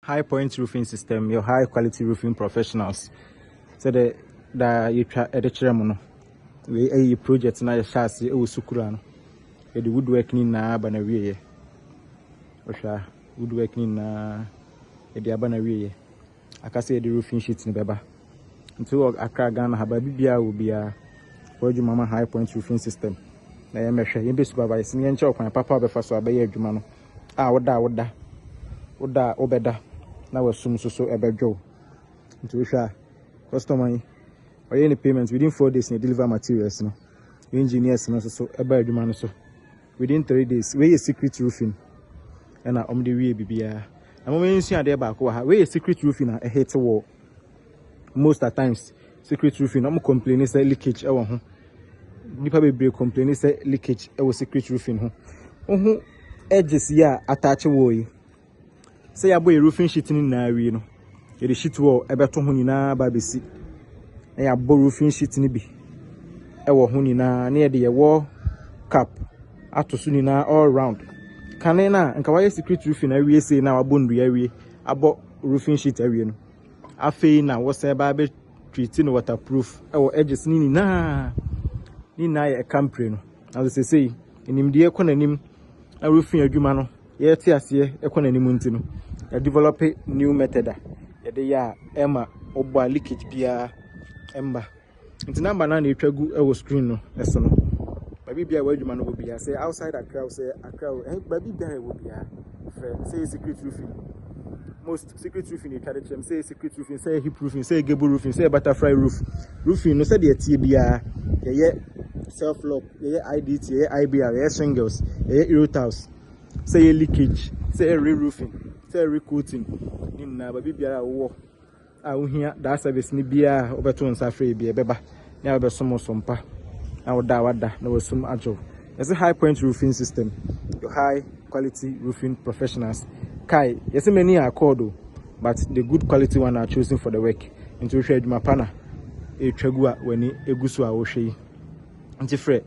High Point Roofing System, your high quality roofing professionals. So the you try the we a project na chassis e wosukura no. The woodworking na aba na wiye. Osha woodworking na e de aba na wiye. Aka say the roofing sheet ni beba. Nti Accra Ghana haba bibia wo bia. Woju mama High Point Roofing System. Na ye mehwe ye be supervise ni enche okwan papa be fa so abaye adwuma no. Woda obeda na wasum so ebedwo. Nti we hwa customer yi any payments within 4 days, you deliver materials. No, engineers so about the man so within 3 days. Where is secret roofing? And I'm the way BBR. I'm going to see there back. Where is secret roofing? A hate wall. Most at times, secret roofing. I'm complaining say leakage. Nipa be complaining say leakage. Secret roofing. Edges ya attach wall. Say a boy roofing sheet in na we no. The sheet wall ebeto ho nyina ba besi. Ya roofing sheet ni bi ewo ho nyina na ye de ye cap atoso nyina all round kane na nka wa secret roofing awie sei na wabondu awie abo roofing sheet awie no afei na wo se ba be treat no waterproof ewo edges ni na ye campre no as they say enimde ekọ nanim a roofing adwuma no ye te ase ekọ nanim nti no ya develop new method ye de ya ema obo leakage bia emba nti number na etwagu e wo screen no eso no baby bia wa adwuma no go bia say outside Accra say Accra baby bia e wo bia say secret roofing most secret roofing e carry them say secret roofing say hip roofing say gable roofing say butterfly roofing no say de tie bia ye self lock ye IDT ye IBR ye shingles ye erotiles say leakage say re-roofing say recoating ni na baby bia wo uhia that service ni bia obeto nsa free bia beba na obesom sompa na wada na wasum ajo. It's a High Point Roofing System, your high quality roofing professionals. Kai yes many are called, but the good quality one are choosing for the work into shade mapana e twagua wani egusu a wo hwe nti frɛ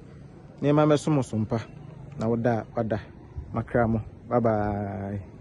na ma mesom sompa na wada makramo. Bye bye.